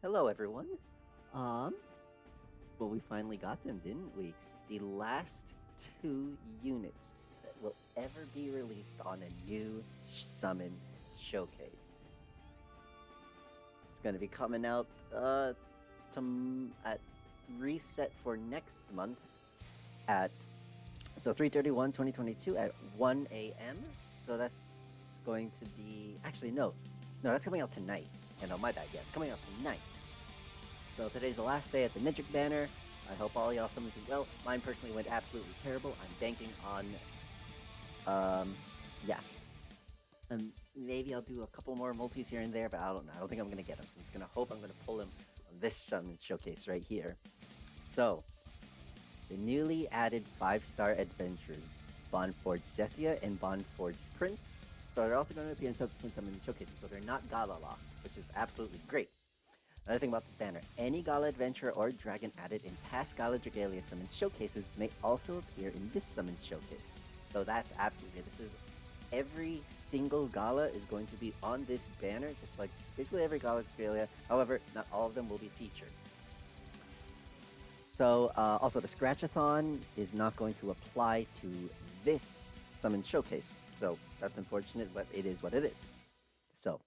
Hello, everyone. Um, well, we finally got them, didn't we? The last two units that will ever be released on a new summon showcase. It's going to be coming out at reset for next month at 3/31/2022 at 1 a.m. So that's going to be actually no, that's coming out tonight. And my bad, yeah, it's coming out tonight. So today's the last day at the Nitric banner. I hope all y'all summons do well. Mine personally went absolutely terrible. I'm banking on, yeah. Maybe I'll do a couple more multis here and there, but I don't know. I don't think I'm gonna get him. So I'm just gonna hope I'm gonna pull him on this summon showcase right here. So, the newly added 5-star adventures, Bonforged Zethia and Bonforged Prince. So they're also going to appear in subsequent summon showcases, so they're not Gala locked, which is absolutely great. Another thing about this banner, any Gala Adventure or Dragon added in past Gala Dragalia summon showcases may also appear in this summon showcase. So that's absolutely good. This is every single Gala is going to be on this banner, just like basically every Gala Dragalia. However, not all of them will be featured. So also the Scratchathon is not going to apply to this summon showcase. So that's unfortunate, but it is what it is. So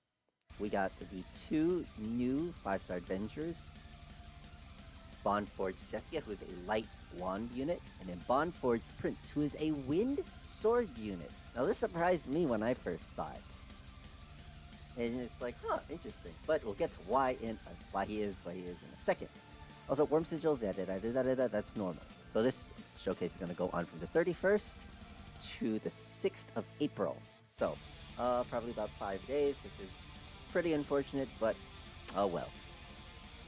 we got the two new 5-star adventures. Bonforged Zethia, who is a light wand unit, and then Bonforged Prince, who is a wind sword unit. Now this surprised me when I first saw it. And it's like, huh, interesting. But we'll get to why he is in a second. Also, worm sigils, that's normal. So this showcase is going to go on from the 31st to the 6th of April. So, probably about 5 days, which is pretty unfortunate, but oh well.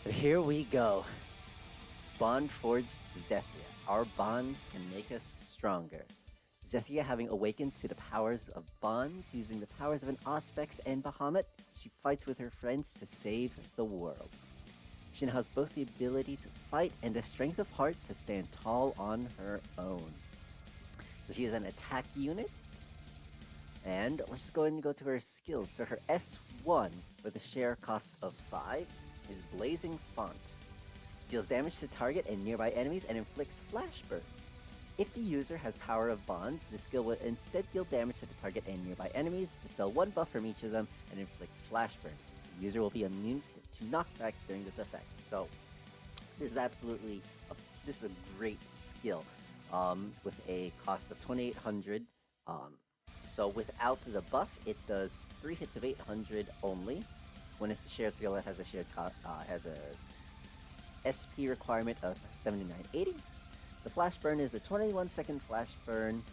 But here we go. Bond-forged Zethia. Our bonds can make us stronger. Zethia, having awakened to the powers of bonds, using the powers of an Auspex and Bahamut, she fights with her friends to save the world. She now has both the ability to fight and the strength of heart to stand tall on her own. So she is an attack unit. And let's just go ahead and go to her skills. So her S1, with a share cost of 5, is Blazing Font. Deals damage to target and nearby enemies and inflicts Flash Burn. If the user has Power of Bonds, the skill will instead deal damage to the target and nearby enemies, dispel one buff from each of them, and inflict Flash Burn. The user will be immune to knockback during this effect. So this is absolutely this is a great skill with a cost of 2,800. So without the buff, it does 3 hits of 800 only. When it's a shared skill, it has a SP requirement of 7980. The Flash Burn is a 21-second Flash Burn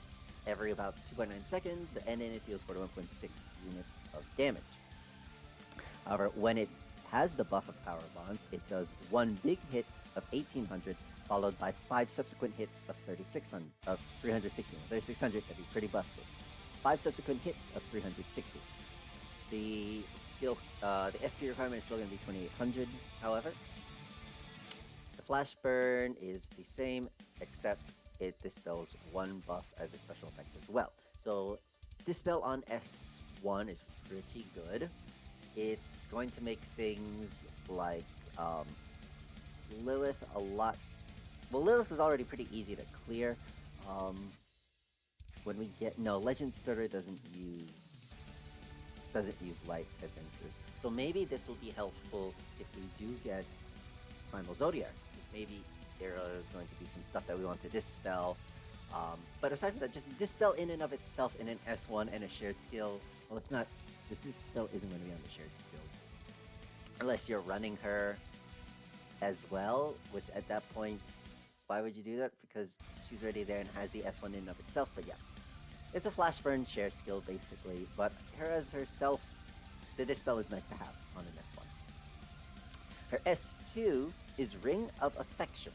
every about 2.9 seconds, and then it deals 41.6 units of damage. However, when it has the buff of Power Bonds, it does one big hit of 1800, followed by 5 subsequent hits of 360. 3600, that'd be pretty busted. 5 subsequent hits of 360. The skill, the SP requirement is still going to be 2800, however. The Flash Burn is the same, except it dispels one buff as a special effect as well. So, Dispel on S1 is pretty good. It's going to make things like Lilith a lot. Well, Lilith is already pretty easy to clear. When we get Legend Sorter doesn't use light adventures, so maybe this will be helpful if we do get Primal Zodiac. Maybe there are going to be some stuff that we want to dispel. But aside from that, just dispel in and of itself in an S1 and a shared skill. Well, it's not. This dispel isn't going to be on the shared skill, unless you're running her as well. Which at that point, why would you do that? Because she's already there and has the S1 in and of itself. But yeah, it's a Flash Burn shared skill basically. But her as herself, the dispel is nice to have on an S1. Her S2 is Ring of Affection.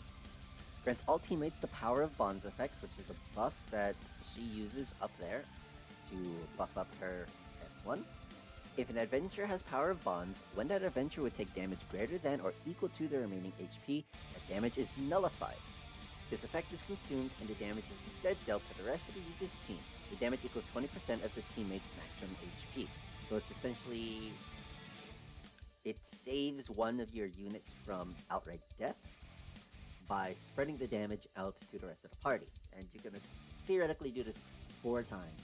Grants all teammates the Power of Bonds effects, which is a buff that she uses up there to buff up her S1. If an adventurer has Power of Bonds, when that adventurer would take damage greater than or equal to the remaining HP, that damage is nullified. This effect is consumed and the damage is instead dealt to the rest of the user's team. The damage equals 20% of the teammate's maximum HP. So it's essentially It saves one of your units from outright death by spreading the damage out to the rest of the party. And you can theoretically do this 4 times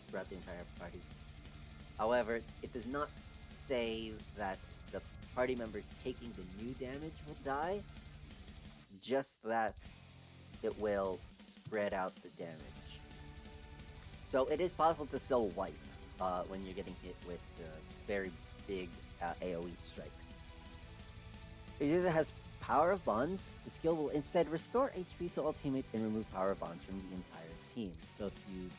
throughout the entire party. However, it does not say that the party members taking the new damage will die, just that it will spread out the damage. So it is possible to still wipe when you're getting hit with very big AoE strikes. The user has Power of Bonds. The skill will instead restore HP to all teammates and remove Power of Bonds from the entire team. So if you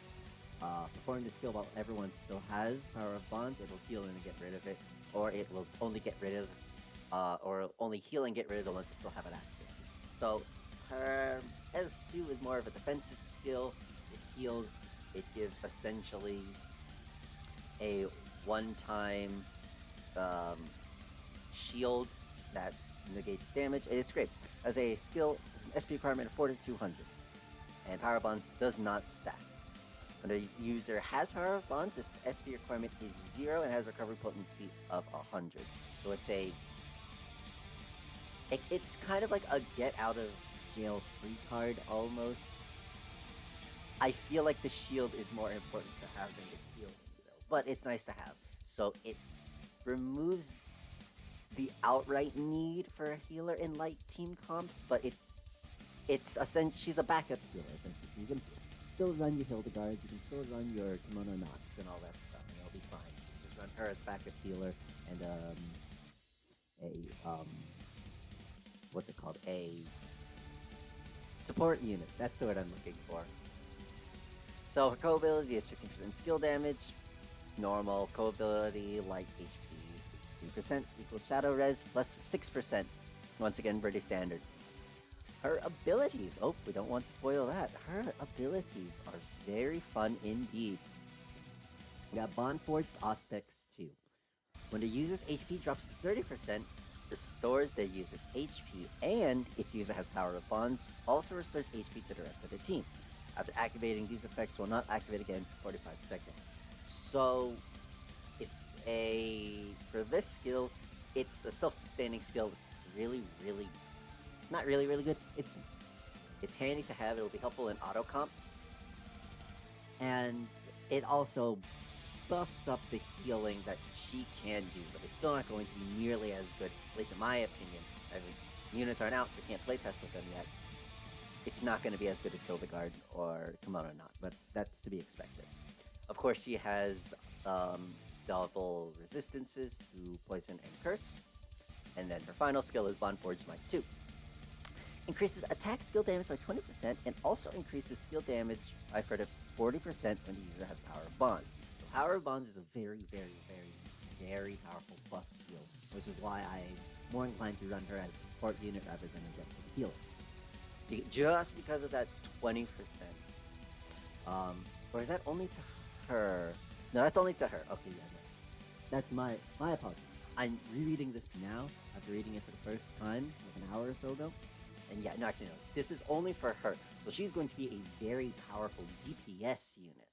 perform the skill while everyone still has Power of Bonds, it will heal and get rid of it, or it will only get rid of, or only heal and get rid of the ones that still have it active. So her S2 is more of a defensive skill. It heals. It gives essentially a one-time shield that negates damage, and it's great. As a skill, an SP requirement of 4200, and Power Bonds does not stack. When the user has Power of Bonds, this SP requirement is 0 and has recovery potency of 100. So it's kind of like a get out of jail free card almost. I feel like the shield is more important to have than the healing, though, but it's nice to have. So it removes the outright need for a healer in light team comps, but it's essentially she's a backup healer. Essentially, so you can still run your Hildegard, you can still run your Kimono Knots and all that stuff, and it'll be fine. You can just run her as backup healer and what's it called? A support unit. That's the word I'm looking for. So her co-ability is 15% skill damage, normal co-ability, light HP, 3% equals Shadow Res plus 6%. Once again, British Standard. Her abilities, oh, we don't want to spoil that. Her abilities are very fun indeed. We got Bonforged Aspects 2. When the user's HP drops to 30%, restores their user's HP, and if the user has Power of Bonds, also restores HP to the rest of the team. After activating, these effects will not activate again for 45 seconds. So, for this skill, it's a self-sustaining skill. Really, really, not really, really good. It's handy to have. It'll be helpful in auto comps. And it also buffs up the healing that she can do, but it's still not going to be nearly as good, at least in my opinion. I mean, units aren't out, so we can't playtest with them yet. It's not going to be as good as Hildegard or Kimono Knot, but that's to be expected. Of course, she has double resistances to Poison and Curse. And then her final skill is Bonforged Might 2. Increases attack skill damage by 20% and also increases skill damage by further 40% when the user has Power of Bonds. So Power of Bonds is a very, very, very, very powerful buff skill, which is why I'm more inclined to run her as a support unit rather than a defensive healer. Just because of that 20%. Or is that only to her? No, that's only to her. Okay, yeah, no. That's my apology. I'm rereading this now after reading it for the first time like an hour or so ago. And yeah, no, actually no. This is only for her. So she's going to be a very powerful DPS unit.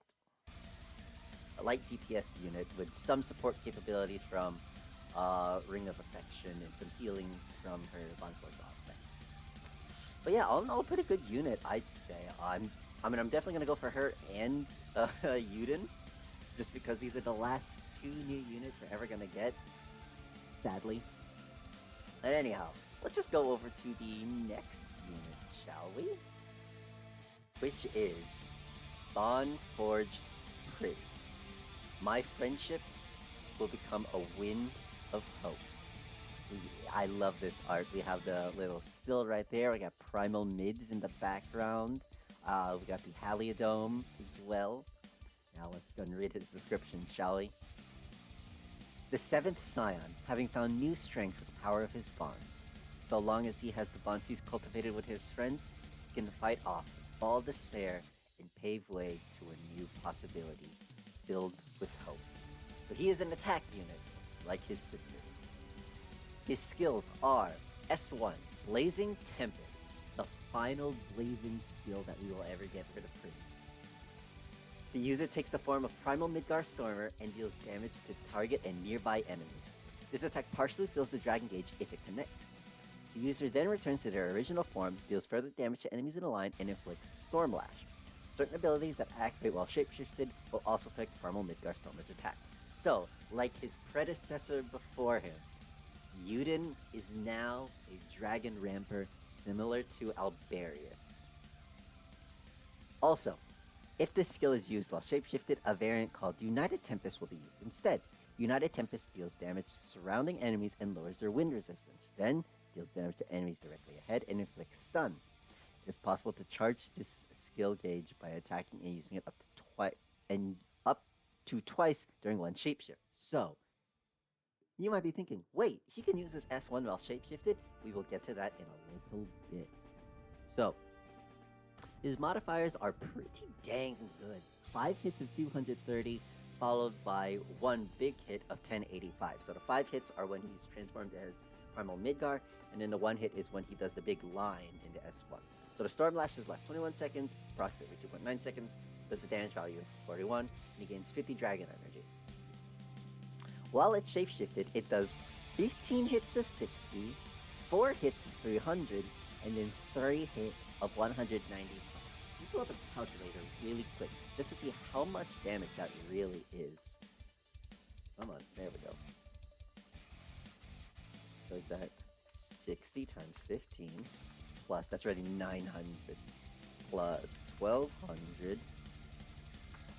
A light DPS unit with some support capabilities from Ring of Affection and some healing from her Bonforged Aspects. But yeah, all in all, a pretty good unit, I'd say. I'm definitely going to go for her and Euden, just because these are the last 2 new units we're ever going to get, sadly. But anyhow, let's just go over to the next unit, shall we? Which is Bonforged Prince. My friendships will become a wind of hope. I love this art. We have the little still right there. We got Primal Mids in the background. We got the Haliodome as well. Now let's go and read his description, shall we? The 7th Scion, having found new strength with the power of his bonds. So long as he has the bonds he's cultivated with his friends, he can fight off all despair and pave way to a new possibility, filled with hope. So he is an attack unit, like his sister. His skills are S1, Blazing Tempest, the final blazing skill that we will ever get for the Prince. The user takes the form of Primal Midgar Stormer and deals damage to target and nearby enemies. This attack partially fills the dragon gauge if it connects. The user then returns to their original form, deals further damage to enemies in a line, and inflicts Storm Lash. Certain abilities that activate while shapeshifted will also affect Primal Midgar Stormer's attack. So, like his predecessor before him, Euden is now a Dragon Ramper similar to Alberius. Also, if this skill is used while shapeshifted, a variant called United Tempest will be used instead. United Tempest deals damage to surrounding enemies and lowers their wind resistance, then deals damage to enemies directly ahead and inflicts stun. It is possible to charge this skill gauge by attacking and using it up to twice during one shapeshift. So, you might be thinking, wait, he can use his S1 while shapeshifted? We will get to that in a little bit. So, his modifiers are pretty dang good. 5 hits of 230, followed by 1 big hit of 1085. So the 5 hits are when he's transformed as Primal Midgar, and then the 1 hit is when he does the big line in the S1. So the Storm Lashes last 21 seconds, approximately 2.9 seconds, does a damage value of 41, and he gains 50 Dragon Energy. While it's shapeshifted, it does 15 hits of 60, 4 hits of 300, and then 3 hits of 190. You pull up a calculator really quick, just to see how much damage that really is. Come on, there we go. So is that 60 times 15, plus, that's already 900, plus 1200,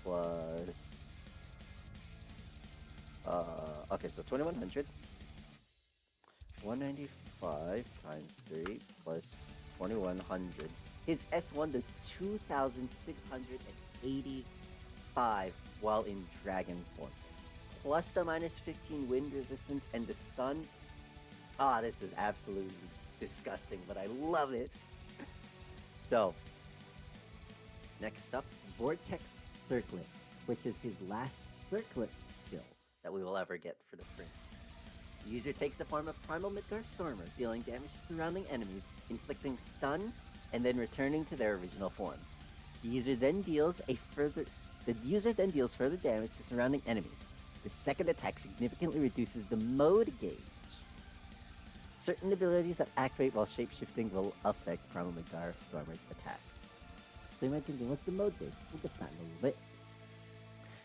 plus, okay, so 2100, 195 times 3, plus 2100. His S1 does 2,685 while in dragon form. Plus the minus 15 wind resistance and the stun. Ah, this is absolutely disgusting, but I love it. So, next up, Vortex Circlet, which is his last circlet skill that we will ever get for the prince. The user takes the form of Primal Midgar Stormer, dealing damage to surrounding enemies, inflicting stun, and then returning to their original form. The user then deals further damage to surrounding enemies. The second attack significantly reduces the mode gauge. Certain abilities that activate while shapeshifting will affect Primal Midgar Stormer's attack. So you might be thinking, what's the mode gauge? We'll get that in a little bit.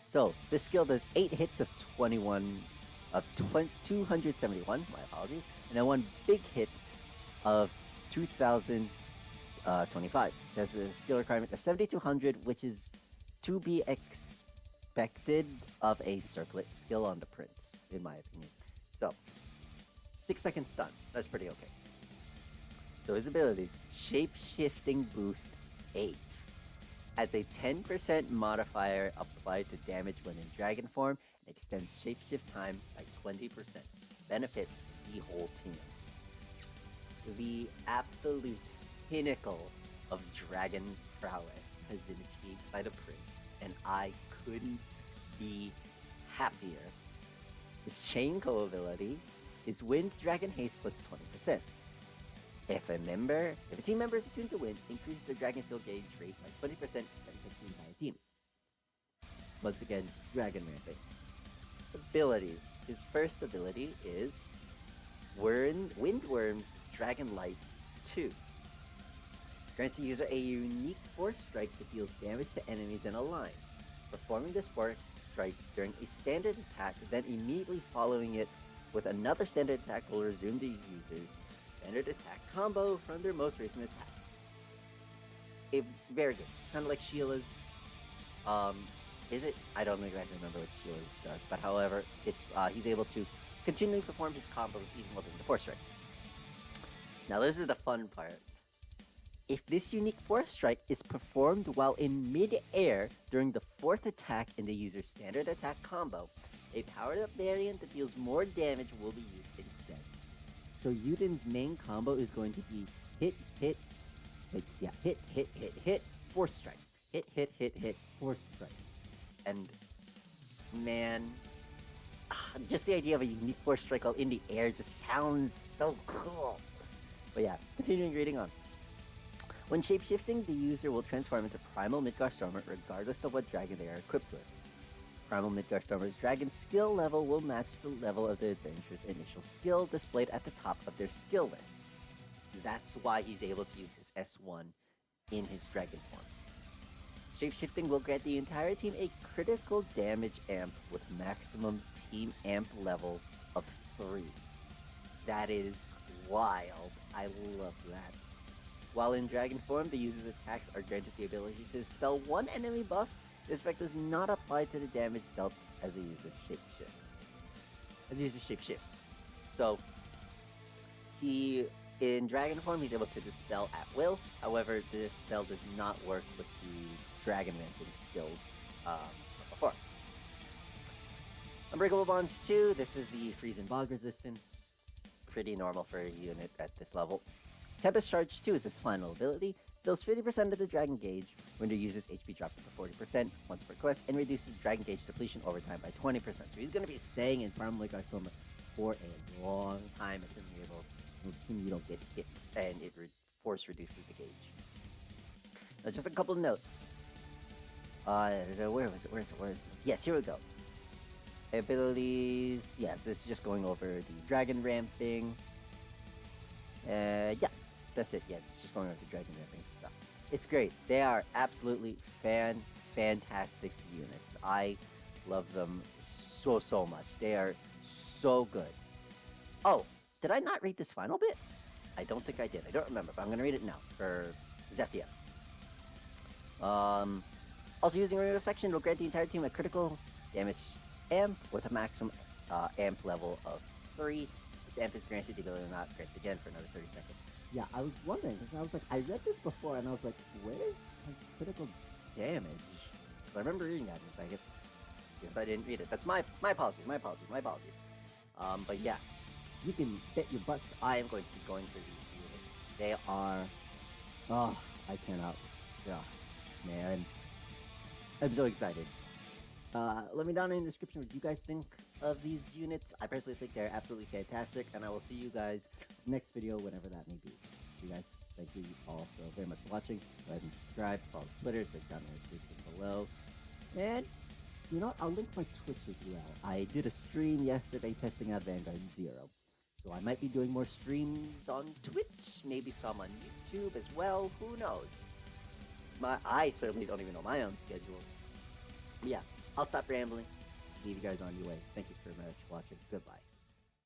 So this skill does 8 hits of 271, my apologies, and then 1 big hit of 2,025. There's a skill requirement of 7,200, which is to be expected of a circlet skill on the prince, in my opinion. So, 6-second stun. That's pretty okay. So his abilities: Shape-Shifting Boost 8. Adds a 10% modifier applied to damage when in dragon form and extends shapeshift time by 20%. Benefits the whole team. The absolute pinnacle of dragon prowess has been achieved by the prince, and I couldn't be happier. His Chainco ability is Wind Dragon Haste plus 20%. If a team member is attuned to wind, increase their dragon field gauge rate by 20% when affected by a team. Once again, dragon ramping. Abilities. His first ability is Windworm's Dragon Light 2. Grants the user a unique Force Strike that deals damage to enemies in a line. Performing this Force Strike during a standard attack, then immediately following it with another standard attack will resume the user's standard attack combo from their most recent attack. Very good. Kind of like Sheila's. Is it? I don't exactly remember what Sheila's does, but however, it's he's able to continually perform his combos even while doing the Force Strike. Now this is the fun part. If this unique Force Strike is performed while in mid-air during the 4th attack in the user's standard attack combo, a powered-up variant that deals more damage will be used instead. So Euden's main combo is going to be hit, Force Strike. Hit, Force Strike. And, man, just the idea of a unique Force Strike while in the air just sounds so cool. But yeah, continuing reading on. When shapeshifting, the user will transform into Primal Midgar Stormer regardless of what dragon they are equipped with. Primal Midgar Stormer's dragon skill level will match the level of the adventurer's initial skill displayed at the top of their skill list. That's why he's able to use his S1 in his dragon form. Shapeshifting will grant the entire team a critical damage amp with maximum team amp level of 3. That is wild. I love that. While in dragon form, the user's attacks are granted the ability to dispel one enemy buff. This effect does not apply to the damage dealt as the user shapeshifts. So, in dragon form, he's able to dispel at will. However, the spell does not work with the dragon ramping skills before. Unbreakable Bonds 2, this is the freeze and bog resistance. Pretty normal for a unit at this level. Tempest Charge 2 is his final ability. Fills 50% of the dragon gauge when the user's HP drops to 40% once per quest, and reduces dragon gauge depletion over time by 20%. So he's going to be staying in Primal Midgar Stormer for a long time, assuming you don't get hit, and it force reduces the gauge. Now, just a couple notes. Where is it? Yes, here we go. Abilities. Yeah, this is just going over the dragon ramping. Yeah, that's it. Yeah, it's just going over the dragon ramping stuff. It's great. They are absolutely fantastic units. I love them so much. They are so good. Oh, did I not read this final bit? I don't think I did. I don't remember, but I'm gonna read it now for Zethia. Also, using Ring of Affection will grant the entire team a critical damage amp with a maximum amp level of 3. This amp is granted the ability to not grant again for another 30 seconds. Yeah, I was wondering, because I was like, I read this before, and I was like, where's critical damage? Because I remember reading that, and I guess I didn't read it. That's my apologies. But yeah, you can bet your butts I am going to be going for these units. They are, I cannot, man. I'm so excited. Let me down in the description what you guys think of these units. I personally think they're absolutely fantastic, and I will see you guys next video, whenever that may be. You guys, thank you all so very much for watching. Go ahead and subscribe, follow Twitter, click down in the description below. And, you know what, I'll link my Twitch as well. I did a stream yesterday testing out Vanguard 0. So I might be doing more streams on Twitch, maybe some on YouTube as well, who knows? I certainly don't even know my own schedule. But yeah, I'll stop rambling. Leave you guys on your way. Thank you very much for watching. Goodbye.